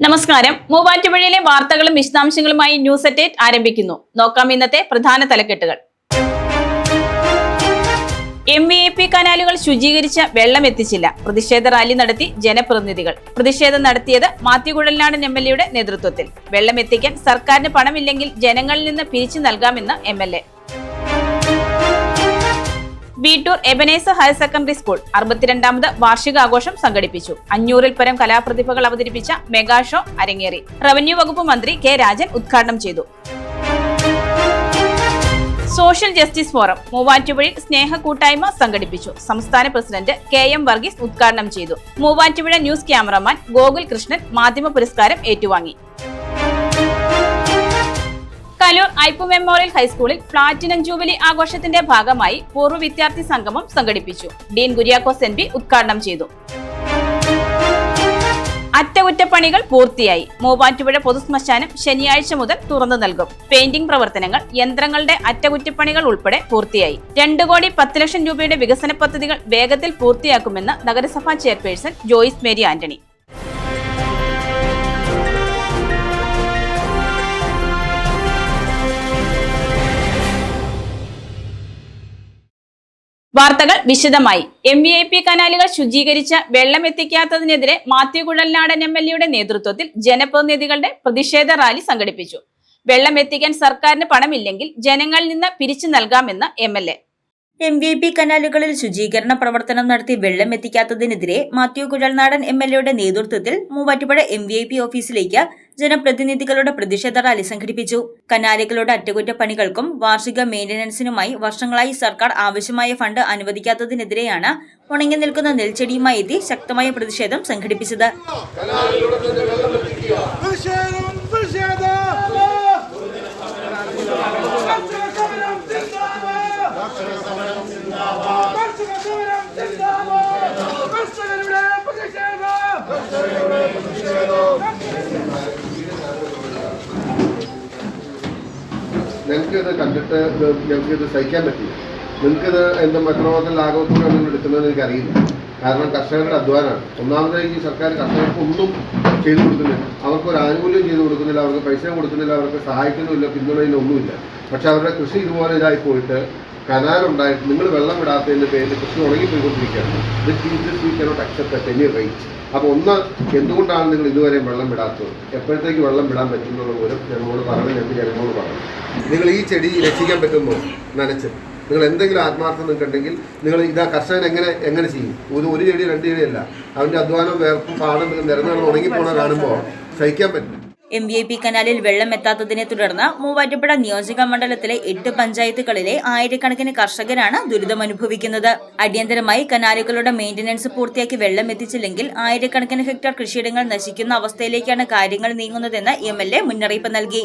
നമസ്കാരം. മൂവാറ്റുപുഴയിലെ വാർത്തകളും വിശദാംശങ്ങളുമായി ന്യൂസ് അറ്റ് 8 ആരംഭിക്കുന്നു. നോക്കാം ഇന്നത്തെ പ്രധാന തലക്കെട്ടുകൾ. MVP കനാലുകൾ ശുചീകരിച്ച വെള്ളം എത്തിച്ചില്ല. പ്രതിഷേധ റാലി നടത്തി ജനപ്രതിനിധികൾ. പ്രതിഷേധം നടത്തിയത് മാത്യു കുഴൽനാടൻ MLA നേതൃത്വത്തിൽ. വെള്ളം എത്തിക്കാൻ സർക്കാരിന് പണമില്ലെങ്കിൽ ജനങ്ങളിൽ നിന്ന് പിരിച്ചു നൽകാമെന്ന് MLA. Veettoor Ebenezer higher secondary school 62ാമത് വാർഷികാഘോഷം സംഘടിപ്പിച്ചു. 500-ൽ പരം കലാപ്രതിഭകൾ അവതരിപ്പിച്ച മെഗാ ഷോ അരങ്ങേറി. റവന്യൂ വകുപ്പ് മന്ത്രി K. രാജൻ ഉദ്ഘാടനം ചെയ്തു. സോഷ്യൽ ജസ്റ്റിസ് ഫോറം മൂവാറ്റുപുഴയിൽ സ്നേഹ കൂട്ടായ്മ സംഘടിപ്പിച്ചു. സംസ്ഥാന പ്രസിഡന്റ് KM വർഗീസ് ഉദ്ഘാടനം ചെയ്തു. മൂവാറ്റുപുഴ ന്യൂസ് ക്യാമറമാൻ ഗോകുൽ കൃഷ്ണൻ മാധ്യമ പുരസ്കാരം ഏറ്റുവാങ്ങി. കലൂർ ഐപ്പു മെമ്മോറിയൽ ഹൈസ്കൂളിൽ പ്ലാറ്റിനം ജൂബിലി ആഘോഷത്തിന്റെ ഭാഗമായി പൂർവ്വ വിദ്യാർത്ഥി സംഗമം സംഘടിപ്പിച്ചു. ഡീൻ കുര്യാക്കോസ് NP ഉദ്ഘാടനം ചെയ്തു. അറ്റകുറ്റപ്പണികൾ പൂർത്തിയായി. മൂവാറ്റുപുഴ പൊതുശ്മശാനം ശനിയാഴ്ച മുതൽ തുറന്നു നൽകും. പെയിന്റിംഗ് പ്രവർത്തനങ്ങൾ, യന്ത്രങ്ങളുടെ അറ്റകുറ്റപ്പണികൾ ഉൾപ്പെടെ പൂർത്തിയായി. 2,10,00,000 രൂപയുടെ വികസന പദ്ധതികൾ വേഗത്തിൽ പൂർത്തിയാക്കുമെന്ന് നഗരസഭാ ചെയർപേഴ്സൺ ജോയിസ് മേരി ആന്റണി. വാർത്തകൾ വിശദമായി. MVP കനാലുകൾ ശുചീകരിച്ച വെള്ളം എത്തിക്കാത്തതിനെതിരെ മാത്യു കുഴൽനാടൻ MLA നേതൃത്വത്തിൽ ജനപ്രതിനിധികളുടെ പ്രതിഷേധ റാലി സംഘടിപ്പിച്ചു. വെള്ളം എത്തിക്കാൻ സർക്കാരിന് പണമില്ലെങ്കിൽ ജനങ്ങളിൽ നിന്ന് പിരിച്ചു നൽകാമെന്ന് MLA. MVP കനാലുകളിൽ ശുചീകരണ പ്രവർത്തനം നടത്തി വെള്ളം എത്തിക്കാത്തതിനെതിരെ മാത്യു കുഴൽനാടൻ MLA നേതൃത്വത്തിൽ മൂവാറ്റുപുഴ MVP ഓഫീസിലേക്ക് ജനപ്രതിനിധികളുടെ പ്രതിഷേധ റാലി സംഘടിപ്പിച്ചു. കനാലുകളുടെ അറ്റകുറ്റപ്പണികൾക്കും വാർഷിക മെയിന്റനൻസിനുമായി വർഷങ്ങളായി സർക്കാർ ആവശ്യമായ ഫണ്ട് അനുവദിക്കാത്തതിനെതിരെയാണ് ഉണങ്ങി നിൽക്കുന്ന നെൽച്ചെടിയുമായി എത്തി ശക്തമായ പ്രതിഷേധം സംഘടിപ്പിച്ചത്. ഞങ്ങൾക്ക് ഇത് കണ്ടിട്ട് ഞങ്ങൾക്ക് ഇത് സഹിക്കാൻ പറ്റില്ല. നിങ്ങൾക്കിത് എന്താ മറ്റൊരു ലാഘവത്തോടെ നിങ്ങൾ എടുക്കുന്നതെന്ന് എനിക്കറിയില്ല. കാരണം കർഷകരുടെ അധ്വാനമാണ്. ഒന്നാമതായി ഈ സർക്കാർ കർഷകർക്ക് ഒന്നും ചെയ്തു കൊടുക്കുന്നില്ല. അവർക്കൊരു ആനുകൂല്യം ചെയ്തു കൊടുക്കുന്നില്ല, അവർക്ക് പൈസ കൊടുക്കുന്നില്ല, അവർക്ക് സഹായിക്കുന്നുമില്ല, പിന്തുണയില്ല, ഒന്നുമില്ല. പക്ഷെ അവരുടെ കൃഷി ഇതുപോലെ ഇതായി പോയിട്ട് കനാലുണ്ടായിട്ട് നിങ്ങൾ വെള്ളം വിടാത്തതിൻ്റെ പേരിൽ കൃഷി ഉണങ്ങിപ്പോയിക്കൊണ്ടിരിക്കുകയാണ്. This we cannot accept at any rate. അപ്പോൾ ഒന്ന്, എന്തുകൊണ്ടാണ് നിങ്ങൾ ഇതുവരെ വെള്ളം വിടാത്തത്? എപ്പോഴത്തേക്ക് വെള്ളം വിടാൻ പറ്റുന്നുള്ള പോലും ഞങ്ങളോട് പറയണം. ഞങ്ങൾക്ക് ജനങ്ങളോട് പറയണം. നിങ്ങൾ ഈ ചെടി രക്ഷിക്കാൻ പറ്റുമോ? നനച്ച് നിങ്ങൾ എന്തെങ്കിലും ആത്മാർത്ഥം നിൽക്കുന്നുണ്ടെങ്കിൽ നിങ്ങൾ ഇതാ കർഷകൻ എങ്ങനെ ചെയ്യും? ഒരു ചെടി 2 ചെടിയല്ല, അവൻ്റെ അധ്വാനം വേർപ്പും പാടും നിരന്നാണ് ഉണങ്ങിപ്പോണ കാണുമ്പോൾ സഹിക്കാൻ പറ്റും. MVP കനാലിൽ വെള്ളം എത്താത്തതിനെ തുടർന്ന് മൂവാറ്റുപുഴ നിയോജക മണ്ഡലത്തിലെ 8 പഞ്ചായത്തുകളിലെ ആയിരക്കണക്കിന് കർഷകരാണ് ദുരിതമനുഭവിക്കുന്നത്. അടിയന്തരമായി കനാലുകളുടെ മെയിന്റനൻസ് പൂർത്തിയാക്കി വെള്ളം എത്തിച്ചില്ലെങ്കിൽ ആയിരക്കണക്കിന് ഹെക്ടർ കൃഷിയിടങ്ങൾ നശിക്കുന്ന അവസ്ഥയിലേക്കാണ് കാര്യങ്ങൾ നീങ്ങുന്നതെന്ന് MLA മുന്നറിയിപ്പ് നൽകി.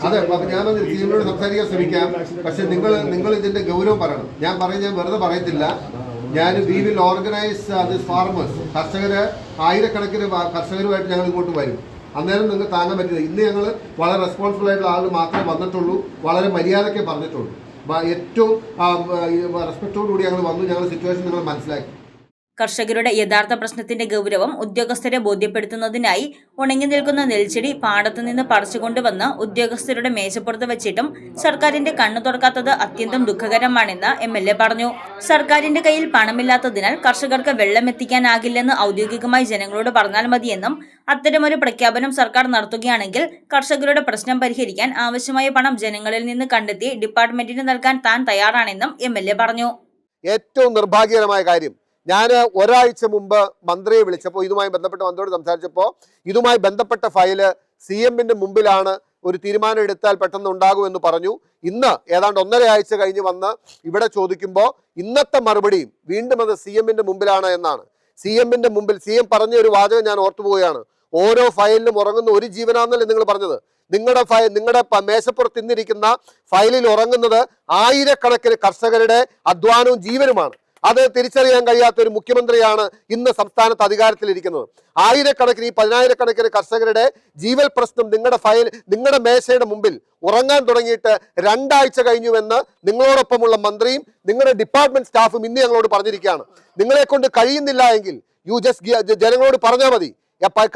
അതെ, ഞാനത് ടീമിനോട് സംസാരിക്കാൻ ശ്രമിക്കാം. പക്ഷെ നിങ്ങൾ ഇതിന്റെ ഗൗരവം പറയണം. ഞാൻ വെറുതെ പറയത്തില്ല. We will organise this farmers. ആയിരക്കണക്കിന് കർഷകരുമായിട്ട് ഞങ്ങൾ ഇങ്ങോട്ട് വരും. അന്നേരം നിങ്ങൾക്ക് താങ്ങാൻ പറ്റില്ല. ഇന്ന് ഞങ്ങൾ വളരെ റെസ്പോൺസിബിൾ ആയിട്ടുള്ള ആളുകൾ മാത്രമേ വന്നിട്ടുള്ളൂ. വളരെ മര്യാദയ്ക്ക് പറഞ്ഞിട്ടുള്ളൂ. ഏറ്റവും റെസ്പെക്റ്റോടുകൂടി ഞങ്ങൾ വന്നു. ഞങ്ങൾ സിറ്റുവേഷൻ നിങ്ങൾ മനസ്സിലാക്കി. കർഷകരുടെ യഥാർത്ഥ പ്രശ്നത്തിന്റെ ഗൗരവം ഉദ്യോഗസ്ഥരെ ബോധ്യപ്പെടുത്തുന്നതിനായി ഉണങ്ങി നിൽക്കുന്ന നെൽച്ചെടി പാടത്തുനിന്ന് പറിച്ചുകൊണ്ടുവന്ന് ഉദ്യോഗസ്ഥരുടെ മേശപ്പുറത്ത് വെച്ചിട്ടും സർക്കാരിന്റെ കണ്ണു തുറക്കാത്തത് അത്യന്തം ദുഃഖകരമാണെന്ന് MLA പറഞ്ഞു. സർക്കാരിന്റെ കയ്യിൽ പണമില്ലാത്തതിനാൽ കർഷകർക്ക് വെള്ളം എത്തിക്കാനാകില്ലെന്ന് ഔദ്യോഗികമായി ജനങ്ങളോട് പറഞ്ഞാൽ മതിയെന്നും അത്തരമൊരു പ്രഖ്യാപനം സർക്കാർ നടത്തുകയാണെങ്കിൽ കർഷകരുടെ പ്രശ്നം പരിഹരിക്കാൻ ആവശ്യമായ പണം ജനങ്ങളിൽ നിന്ന് കണ്ടെത്തി ഡിപ്പാർട്ട്മെന്റിന് നൽകാൻ താൻ തയ്യാറാണെന്നും MLA പറഞ്ഞു. ഏറ്റവും നിർഭാഗ്യകരമായ കാര്യം, ഞാൻ ഒരാഴ്ച മുമ്പ് മന്ത്രിയെ വിളിച്ചപ്പോൾ ഇതുമായി ബന്ധപ്പെട്ട മന്ത്രിയോട് സംസാരിച്ചപ്പോൾ ഇതുമായി ബന്ധപ്പെട്ട ഫയല് CM-ന്റെ മുമ്പിലാണ്, ഒരു തീരുമാനം എടുത്താൽ പെട്ടെന്ന് ഉണ്ടാകുമെന്ന് പറഞ്ഞു. ഇന്ന് ഏതാണ്ട് 1.5 ആഴ്ച കഴിഞ്ഞ് വന്ന് ഇവിടെ ചോദിക്കുമ്പോൾ ഇന്നത്തെ മറുപടിയും വീണ്ടും അത് CM-ന്റെ മുമ്പിലാണ് എന്നാണ്. CM-ന്റെ മുമ്പിൽ CM പറഞ്ഞ ഒരു വാചകം ഞാൻ ഓർത്തുപോവുകയാണ്. ഓരോ ഫയലിലും ഉറങ്ങുന്ന ഒരു ജീവനാണെന്നല്ലേ നിങ്ങൾ പറഞ്ഞത്? നിങ്ങളുടെ മേശപ്പുറത്ത് ഇന്നിരിക്കുന്ന ഫയലിൽ ഉറങ്ങുന്നത് ആയിരക്കണക്കിന് കർഷകരുടെ അധ്വാനവും ജീവനുമാണ്. അത് തിരിച്ചറിയാൻ കഴിയാത്ത ഒരു മുഖ്യമന്ത്രിയാണ് ഇന്ന് സംസ്ഥാനത്ത് അധികാരത്തിലിരിക്കുന്നത്. ആയിരക്കണക്കിന്, ഈ 10,000-കണക്കിന് കർഷകരുടെ ജീവൽ പ്രശ്നം നിങ്ങളുടെ മേശയുടെ മുമ്പിൽ ഉറങ്ങാൻ തുടങ്ങിയിട്ട് 2 ആഴ്ച കഴിഞ്ഞുവെന്ന് നിങ്ങളോടൊപ്പമുള്ള മന്ത്രിയും നിങ്ങളുടെ ഡിപ്പാർട്ട്മെന്റ് സ്റ്റാഫും ഇന്ന് ഞങ്ങളോട് പറഞ്ഞിരിക്കുകയാണ്. നിങ്ങളെ കൊണ്ട് കഴിയുന്നില്ല എങ്കിൽ ജനങ്ങളോട് പറഞ്ഞാൽ മതി,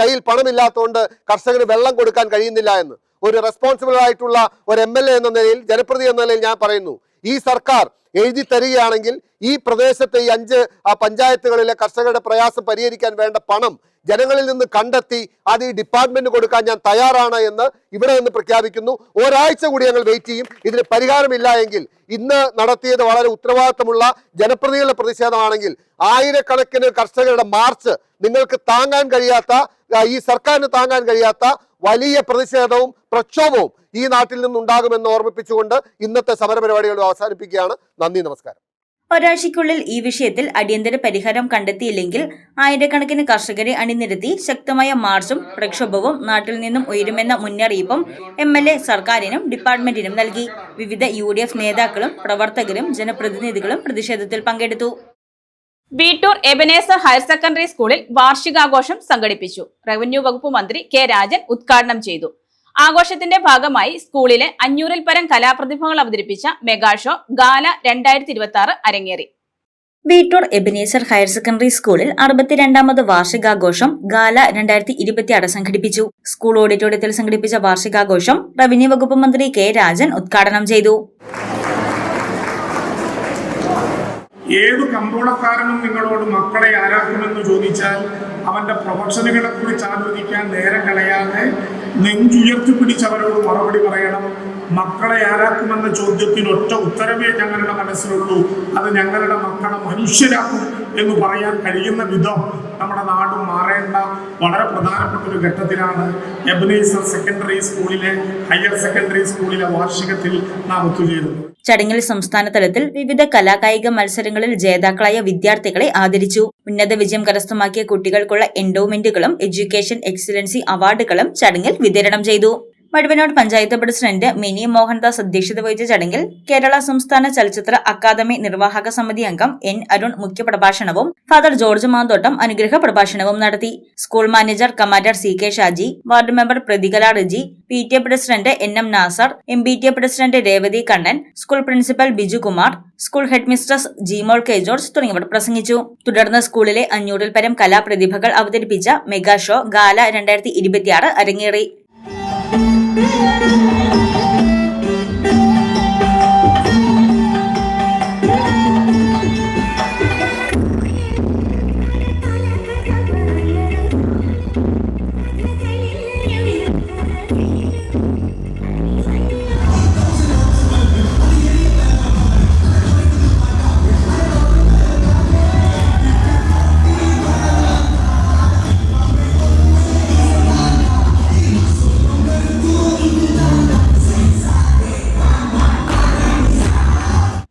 കയ്യിൽ പണമില്ലാത്തതുകൊണ്ട് കർഷകന് വെള്ളം കൊടുക്കാൻ കഴിയുന്നില്ല എന്ന്. ഒരു റെസ്പോൺസിബിൾ ആയിട്ടുള്ള ഒരു MLA എന്ന നിലയിൽ, ജനപ്രതിനിധി എന്ന നിലയിൽ ഞാൻ പറയുന്നു, ഈ സർക്കാർ എഴുതി തരികയാണെങ്കിൽ ഈ പ്രദേശത്തെ ഈ 5 പഞ്ചായത്തുകളിലെ കർഷകരുടെ പ്രയാസം പരിഹരിക്കാൻ വേണ്ട പണം ജനങ്ങളിൽ നിന്ന് കണ്ടെത്തി അത് ഈ ഡിപ്പാർട്ട്മെന്റ് കൊടുക്കാൻ ഞാൻ തയ്യാറാണ് എന്ന് ഇവിടെ നിന്ന് പ്രഖ്യാപിക്കുന്നു. ഒരാഴ്ച കൂടി ഞങ്ങൾ വെയിറ്റ് ചെയ്യും. ഇതിന് പരിഹാരമില്ല എങ്കിൽ ഇന്ന് നടത്തിയത് വളരെ ഉത്തരവാദിത്തമുള്ള ജനപ്രതിനിധികളുടെ പ്രതിഷേധമാണെങ്കിൽ ആയിരക്കണക്കിന് കർഷകരുടെ മാർച്ച് നിങ്ങൾക്ക് താങ്ങാൻ കഴിയാത്ത, ഈ സർക്കാരിന് താങ്ങാൻ കഴിയാത്ത വലിയ പ്രതിഷേധവും പ്രക്ഷോഭവും ഈ നാട്ടിൽ നിന്നുണ്ടാകുമെന്ന് ഓർമ്മിപ്പിച്ചുകൊണ്ട് ഇന്നത്തെ സമരപരിപാടികൾ അവസാനിപ്പിക്കുകയാണ്. നന്ദി, നമസ്കാരം. ഒരാഴ്ചയ്ക്കുള്ളിൽ ഈ വിഷയത്തിൽ അടിയന്തര പരിഹാരം കണ്ടെത്തിയില്ലെങ്കിൽ ആയിരക്കണക്കിന് കർഷകരെ അണിനിരത്തി ശക്തമായ മാർച്ചും പ്രക്ഷോഭവും നാട്ടിൽ നിന്നും ഉയരുമെന്ന മുന്നറിയിപ്പും MLA സർക്കാരിനും ഡിപ്പാർട്ട്മെന്റിനും നൽകി. വിവിധ UDF നേതാക്കളും പ്രവർത്തകരും ജനപ്രതിനിധികളും പ്രതിഷേധത്തിൽ പങ്കെടുത്തു. വീട്ടൂർ എബനേസർ ഹയർ സെക്കൻഡറി സ്കൂളിൽ വാർഷികാഘോഷം സംഘടിപ്പിച്ചു. റവന്യൂ വകുപ്പ് മന്ത്രി K. രാജൻ ഉദ്ഘാടനം ചെയ്തു. ആഘോഷത്തിന്റെ ഭാഗമായി സ്കൂളിലെ 500-ൽ പരം കലാപ്രതിഭകൾ അവതരിപ്പിച്ച മെഗാ ഷോ ഗാല 2026 അരങ്ങേറി. വീട്ടൂർ എബനേസർ ഹയർ സെക്കൻഡറി സ്കൂളിൽ 62ാമത് വാർഷികാഘോഷം ഗാല 2026 സംഘടിപ്പിച്ചു. സ്കൂൾ ഓഡിറ്റോറിയത്തിൽ സംഘടിപ്പിച്ച വാർഷികാഘോഷം റവന്യൂ വകുപ്പ് മന്ത്രി K. രാജൻ ഉദ്ഘാടനം ചെയ്തു. ഏത് കമ്പോളക്കാരനും നിങ്ങളോട് മക്കളെ ആരാക്കുമെന്ന് ചോദിച്ചാൽ അവന്റെ പ്രൊഫഷനുകളെ കുറിച്ച് ആലോചിക്കാൻ നേരം കളയാതെ നെഞ്ചുയർത്തിപ്പിടിച്ചവരോട് മറുപടി പറയണം. മക്കളെ ആരാക്കുമെന്ന ചോദ്യത്തിന് ഒറ്റ ഉത്തരവേ ഞങ്ങളുടെ മനസ്സിലുള്ളൂ, അത് ഞങ്ങളുടെ മക്കളെ മനുഷ്യരാക്കും എന്ന് പറയാൻ കഴിയുന്ന വിധം നമ്മുടെ നാട് മാറേണ്ട വളരെ പ്രധാനപ്പെട്ട ഒരു ഘട്ടത്തിലാണ് എബനേസർ സെക്കൻഡറി സ്കൂളിലെ ഹയർ സെക്കൻഡറി സ്കൂളിലെ വാർഷികത്തിൽ നാം ഒത്തുചേരുന്നത്. ചടങ്ങിൽ സംസ്ഥാന തലത്തിൽ വിവിധ കലാകായിക മത്സരങ്ങളിൽ ജേതാക്കളായ വിദ്യാർത്ഥികളെ ആദരിച്ചു. ഉന്നത വിജയം കരസ്ഥമാക്കിയ കുട്ടികൾക്കുള്ള എൻഡോമെന്റുകളും എഡ്യൂക്കേഷൻ എക്സലൻസി അവാർഡുകളും ചടങ്ങിൽ വിതരണം ചെയ്തു. വടുവനോട് പഞ്ചായത്ത് പ്രസിഡന്റ് മിനി മോഹൻദാസ് അധ്യക്ഷത വഹിച്ച ചടങ്ങിൽ കേരള സംസ്ഥാന ചലച്ചിത്ര അക്കാദമി നിർവാഹക സമിതി അംഗം N. അരുൺ മുഖ്യപ്രഭാഷണവും ഫാദർ ജോർജ് മാന്തോട്ടം അനുഗ്രഹ പ്രഭാഷണവും നടത്തി. School manager commander CK Shaji, ward member Prathikala Riji, PTA president NM Nasar, MPTA president Revathi Kannan, school principal Biju Kumar, school headmistress Jimol K. George തുടങ്ങിയവർ പ്രസംഗിച്ചു. തുടർന്ന് സ്കൂളിലെ 500-ൽ പരം കലാപ്രതിഭകൾ അവതരിപ്പിച്ച മെഗാ ഷോ ഗാല 2026 അരങ്ങേറി.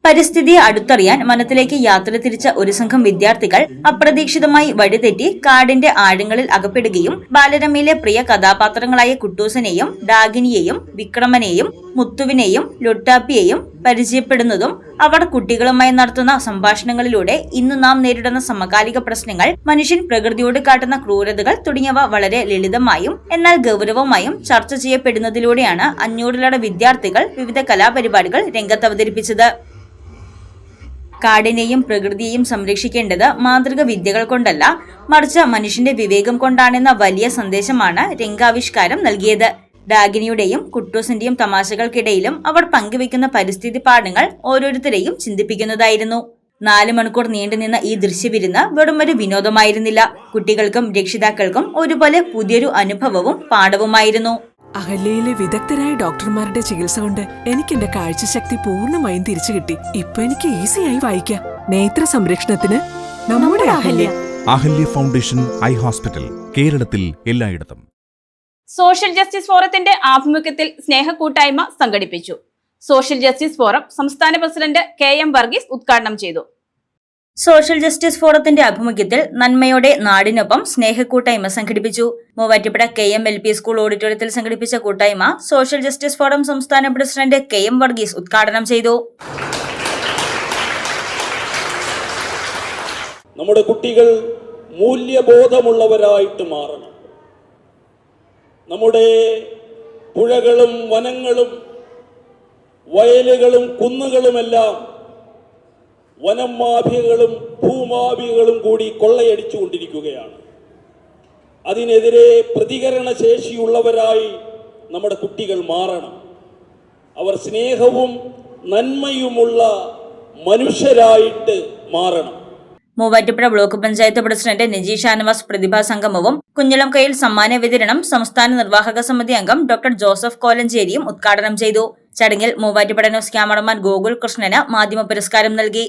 പരിസ്ഥിതിയെ അടുത്തറിയാൻ വനത്തിലേക്ക് യാത്ര തിരിച്ച ഒരു സംഘം വിദ്യാർത്ഥികൾ അപ്രതീക്ഷിതമായി വഴിതെറ്റി കാടിന്റെ ആഴങ്ങളിൽ അകപ്പെടുകയും ബാലരമയിലെ പ്രിയ കഥാപാത്രങ്ങളായ കുട്ടൂസനെയും ഡാഗിനിയെയും വിക്രമനെയും മുത്തുവിനെയും ലൊട്ടാപ്പിയെയും പരിചയപ്പെടുന്നതും അവർ കുട്ടികളുമായി നടത്തുന്ന സംഭാഷണങ്ങളിലൂടെ ഇന്ന് നാം നേരിടുന്ന സമകാലിക പ്രശ്നങ്ങൾ, മനുഷ്യൻ പ്രകൃതിയോട് കാട്ടുന്ന ക്രൂരതകൾ തുടങ്ങിയവ വളരെ ലളിതമായും എന്നാൽ ഗൗരവമായും ചർച്ച ചെയ്യപ്പെടുന്നതിലൂടെയാണ് 500-ലേറെ വിദ്യാർത്ഥികൾ വിവിധ കലാപരിപാടികൾ രംഗത്ത് അവതരിപ്പിച്ചത്. കാടിനെയും പ്രകൃതിയെയും സംരക്ഷിക്കേണ്ടത് മാതൃക വിദ്യകൾ കൊണ്ടല്ല, മറിച്ച് മനുഷ്യന്റെ വിവേകം കൊണ്ടാണെന്ന വലിയ സന്ദേശമാണ് രംഗാവിഷ്കാരം നൽകിയത്. ഡാഗിനിയുടെയും കുട്ടൂസിന്റെയും തമാശകൾക്കിടയിലും അവർ പങ്കുവെക്കുന്ന പരിസ്ഥിതി പാഠങ്ങൾ ഓരോരുത്തരെയും ചിന്തിപ്പിക്കുന്നതായിരുന്നു. 4 മണിക്കൂർ നീണ്ടുനിന്ന ഈ ദൃശ്യവിരുന്ന് വെറും ഒരു വിനോദമായിരുന്നില്ല. കുട്ടികൾക്കും രക്ഷിതാക്കൾക്കും ഒരുപോലെ പുതിയൊരു അനുഭവവും പാഠവുമായിരുന്നു. അഹല്യയിലെ വിദഗ്ധരായ ഡോക്ടർമാരുടെ ചികിത്സ കൊണ്ട് എനിക്ക് എന്റെ കാഴ്ചശക്തി പൂർണ്ണമായും തിരിച്ചു കിട്ടി. ഇപ്പൊ എനിക്ക് ഈസിയായി വായിക്കാം. നേത്ര സംരക്ഷണത്തിന് നമ്മുടെ Ahalya. Ahalya foundation eye hospital, കേരളത്തിൽ എല്ലായിടത്തും. സോഷ്യൽ ജസ്റ്റിസ് ഫോറത്തിന്റെ ആഭിമുഖ്യത്തിൽ സ്നേഹക്കൂട്ടായ്മ സംഘടിപ്പിച്ചു. സോഷ്യൽ ജസ്റ്റിസ് ഫോറം സംസ്ഥാന പ്രസിഡന്റ് KM വർഗീസ് ഉദ്ഘാടനം ചെയ്തു. സോഷ്യൽ ജസ്റ്റിസ് ഫോറത്തിന്റെ ആഭിമുഖ്യത്തിൽ നന്മയോടെ നാടിനൊപ്പം സ്നേഹക്കൂട്ടായ്മ സംഘടിപ്പിച്ചു. മൂവാറ്റുപുഴ KM LP സ്കൂൾ ഓഡിറ്റോറിയത്തിൽ സംഘടിപ്പിച്ച കൂട്ടായ്മ സോഷ്യൽ ജസ്റ്റിസ് ഫോറം സംസ്ഥാന പ്രസിഡന്റ് KM വർഗീസ് ഉദ്ഘാടനം ചെയ്തു. നമ്മുടെ കുട്ടികൾ മൂല്യബോധമുള്ളവരായിട്ട് മാറണം. നമ്മുടെ പുഴകളും വനങ്ങളും വയലുകളും കുന്നുകളുമെല്ലാം വനം മാഫിയകളും ഭൂമാഫിയകളും കൂടി കൊള്ളയടിച്ചുകൊണ്ടിരിക്കുകയാണ്. അതിനെതിരെ പ്രതികരണ ശേഷിയുള്ളവരായി നമ്മുടെ കുട്ടികൾ മാറണം. അവർ സ്നേഹവും നന്മയുമുള്ള മനുഷ്യരായിട്ട് മാറണം. മൂവാറ്റുപുഴ ബ്ലോക്ക് പഞ്ചായത്ത് പ്രസിഡന്റ് നജി ഷാനവാസ് പ്രതിഭാ സംഗമവും കുഞ്ഞിളം കയ്യിൽ സമ്മാന വിതരണം സംസ്ഥാന നിർവാഹക സമിതി അംഗം ഡോക്ടർ ജോസഫ് കോലഞ്ചേരിയും ഉദ്ഘാടനം ചെയ്തു. ചടങ്ങിൽ മൂവാറ്റുപുഴ ന്യൂസ് ക്യാമറമാൻ ഗോകുൽ കൃഷ്ണന് മാധ്യമ പുരസ്കാരം നൽകി.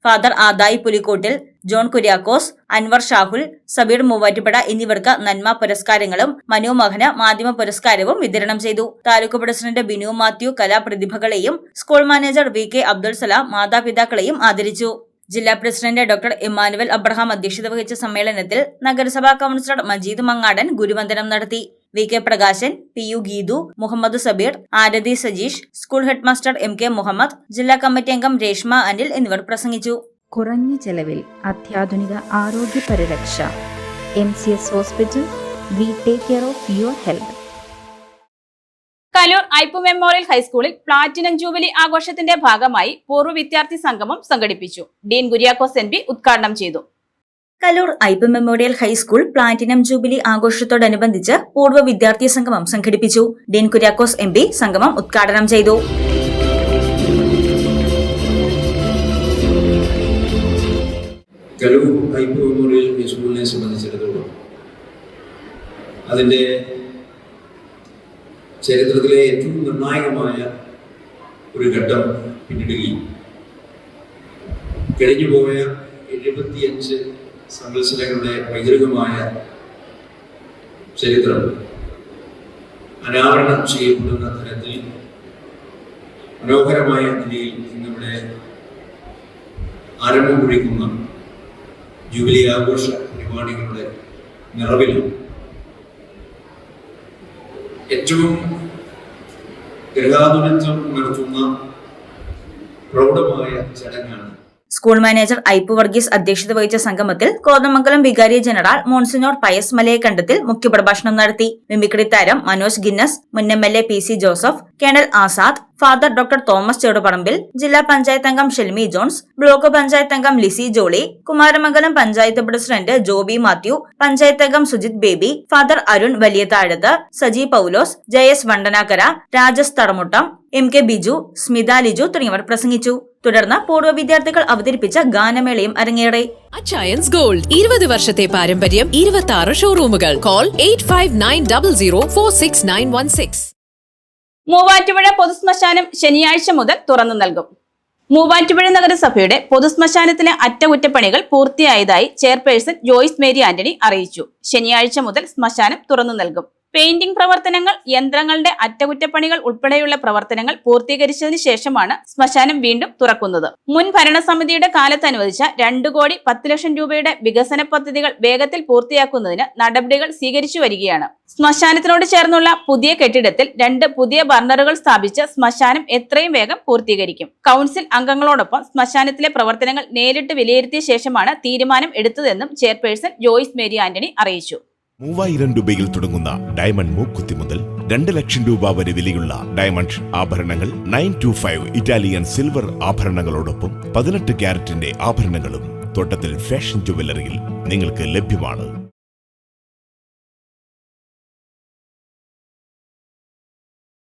ഫാദർ ആദായി പുലിക്കോട്ടിൽ, ജോൺ കുര്യാക്കോസ്, അൻവർ ഷാഹുൽ, സബീർ മൂവാറ്റുപുഴ എന്നിവർക്ക് നന്മ പുരസ്കാരങ്ങളും മനു മോഹന് മാധ്യമ പുരസ്കാരവും വിതരണം ചെയ്തു. താലൂക്ക് പ്രസിഡന്റ് ബിനു മാത്യു കലാപ്രതിഭകളെയും school manager VK Abdul Salam മാതാപിതാക്കളെയും ആദരിച്ചു. ജില്ലാ പ്രസിഡന്റ് ഡോക്ടർ ഇമ്മാനുവൽ അബ്രഹാം അധ്യക്ഷത വഹിച്ച സമ്മേളനത്തിൽ നഗരസഭാ കൌൺസിലർ മജീദ് മങ്ങാടൻ ഗുരുവന്ദനം നടത്തി. VK Prakashan, PU Geethu, Muhammad Sabir, Arathi Sajeesh, school headmaster MK Muhammad, ജില്ലാ കമ്മിറ്റി അംഗം രേഷ്മ അനിൽ എന്നിവർ പ്രസംഗിച്ചു. കുറഞ്ഞ ചെലവിൽ അത്യാധുനിക ആരോഗ്യ പരിരക്ഷ. MCS hospital. We take care of your health. Kaloor Ipe memorial ഹൈസ്കൂളിൽ പ്ലാറ്റിനം ജൂബിലി ആഘോഷത്തിന്റെ ഭാഗമായി പൂർവ്വ വിദ്യാർത്ഥി സംഗമം സംഘടിപ്പിച്ചു. ഡീൻ കുര്യാക്കോസ് MP ഉദ്ഘാടനം ചെയ്തു. Kaloor Ipe memorial high school platinum jubilee ആഘോഷത്തോടനുബന്ധിച്ച് പൂർവ്വ വിദ്യാർത്ഥി സംഗമം സംഘടിപ്പിച്ചു. ഡീൻ കുര്യാക്കോസ് MP സംഗമം ഉദ്ഘാടനം ചെയ്തു. കലൂർ ഐപ്പ് മെമ്മോറിയൽ ഹൈസ്കൂളിനെ സംബന്ധിച്ചിടത്തോളം അതിൻ്റെ ചരിത്രത്തിലെ ഏറ്റവും നിർണായകമായ ഒരു ഘട്ടം പിന്നിടുകയും കഴിഞ്ഞുപോയ 75 സംവത്സരങ്ങളുടെ പൈതൃകമായ ചരിത്രം അനാവരണം ചെയ്യപ്പെടുന്ന തരത്തിൽ മനോഹരമായ നിലയിൽ ഇന്നിവിടെ ആരംഭം കുറിക്കുന്ന ജൂബിലി ആഘോഷ പരിപാടികളുടെ നിറവിലും ഏറ്റവും ഗൃഹാതുരത്വം നടത്തുന്ന പ്രൗഢമായ ചടങ്ങാണ്. സ്കൂൾ മാനേജർ ഐപ്പ് വർഗീസ് അധ്യക്ഷത വഹിച്ച സംഗമത്തിൽ കോതമംഗലം വികാരി ജനറൽ മോൺസിനോർ പയസ് മലയക്കണ്ടത്തിൽ മുഖ്യപ്രഭാഷണം നടത്തി. മിമിക്രി താരം മനോജ് ഗിന്നസ്, മുൻ MLA PC Joseph, colonel Azad, father doctor Thomas Cherupparambil, ജില്ലാ പഞ്ചായത്ത് അംഗം ഷെൽമി ജോൺസ്, ബ്ലോക്ക് പഞ്ചായത്ത് അംഗം ലിസി ജോളി, കുമാരമംഗലം പഞ്ചായത്ത് പ്രസിഡന്റ് ജോബി മാത്യു, പഞ്ചായത്ത് അംഗം സുജിത് ബേബി, ഫാദർ അരുൺ വലിയ താഴത്ത്, സജി പൌലോസ്, JS വണ്ടനാക്കര, രാജസ് തറമുട്ടം, MK ബിജു, സ്മിത ലിജു തുടങ്ങിയവർ പ്രസംഗിച്ചു. തുടർന്ന് പൂർവ്വ വിദ്യാർത്ഥികൾ അവതരിപ്പിച്ച ഗാനമേളയും അരങ്ങേറി. അച്ചയൻസ് ഗോൾഡ് 20 വർഷത്തെ പാരമ്പര്യം, 26 ഷോറൂമുകൾ. കോൾ 8590046916. മൂവാറ്റുപുഴ പൊതുശ്മശാനം ശനിയാഴ്ച മുതൽ തുറന്നു നൽകും. മൂവാറ്റുപുഴ നഗരസഭയുടെ പൊതുശ്മശാനത്തിലെ അറ്റകുറ്റപ്പണികൾ പൂർത്തിയായതായി ചെയർപേഴ്സൺ ജോയ്സ് മേരി ആന്റണി അറിയിച്ചു. ശനിയാഴ്ച മുതൽ ശ്മശാനം തുറന്നു നൽകും. പെയിന്റിംഗ് പ്രവർത്തനങ്ങൾ, യന്ത്രങ്ങളുടെ അറ്റകുറ്റപ്പണികൾ ഉൾപ്പെടെയുള്ള പ്രവർത്തനങ്ങൾ പൂർത്തീകരിച്ചതിന് ശേഷമാണ് ശ്മശാനം വീണ്ടും തുറക്കുന്നത്. മുൻ ഭരണസമിതിയുടെ കാലത്ത് അനുവദിച്ച 2,10,00,000 രൂപയുടെ വികസന പദ്ധതികൾ വേഗത്തിൽ പൂർത്തിയാക്കുന്നതിന് നടപടികൾ സ്വീകരിച്ചു വരികയാണ്. ശ്മശാനത്തിനോട് ചേർന്നുള്ള പുതിയ കെട്ടിടത്തിൽ 2 പുതിയ ബർണറുകൾ സ്ഥാപിച്ച് ശ്മശാനം എത്രയും വേഗം പൂർത്തീകരിക്കും. കൌൺസിൽ അംഗങ്ങളോടൊപ്പം ശ്മശാനത്തിലെ പ്രവർത്തനങ്ങൾ നേരിട്ട് വിലയിരുത്തിയ ശേഷമാണ് തീരുമാനം എടുത്തതെന്നും ചെയർപേഴ്സൺ ജോയ്സ് മേരി ആന്റണി അറിയിച്ചു. 3000 രൂപയിൽ തുടങ്ങുന്ന ഡയമണ്ട് മൂക്കുത്തി മുതൽ 2 ലക്ഷം രൂപ വരെ വിലയുള്ള ഡയമണ്ട് ആഭരണങ്ങൾ, 925 ഇറ്റാലിയൻ സിൽവർ ആഭരണങ്ങളോടൊപ്പം 18 ക്യാരറ്റിന്റെ ആഭരണങ്ങളും തോട്ടത്തിൽ ഫാഷൻ ജുവലറിയിൽ നിങ്ങൾക്ക് ലഭ്യമാണ്.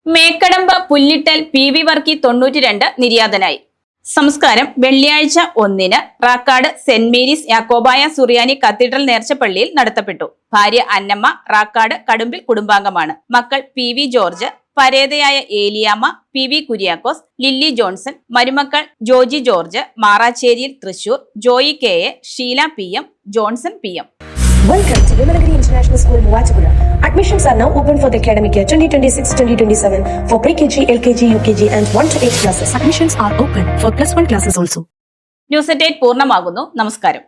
മേക്കടമ്പ് പുല്ലിട്ടൽ PV വർക്കി 92 നിര്യാതനായി. സംസ്കാരം വെള്ളിയാഴ്ച 1-ന് Rakkad Saint Mary's Yakobaya Suriyani cathedral നേർച്ചപ്പള്ളിയിൽ നടത്തപ്പെട്ടു. ഭാര്യ അന്നമ്മ റാക്കാട് കടുമ്പിൽ കുടുംബാംഗമാണ്. മക്കൾ PV ജോർജ്, പരേതയായ Eliyamma, PV Kuriakose, Lilly Johnson, മരുമക്കൾ ജോജി ജോർജ്, മാറാച്ചേരിയിൽ Thrissur, Joy KA, Sheela PM, Johnson PM. Welcome to Vimalagiri International School, Muvattupuzha. Admissions are now open for the academic year 2026-2027 for pre-KG, LKG, UKG and 1 to 8 classes. Admissions are open for +1 classes also. News 8 പൂർണ്ണമാകുന്നു. നമസ്കാരം.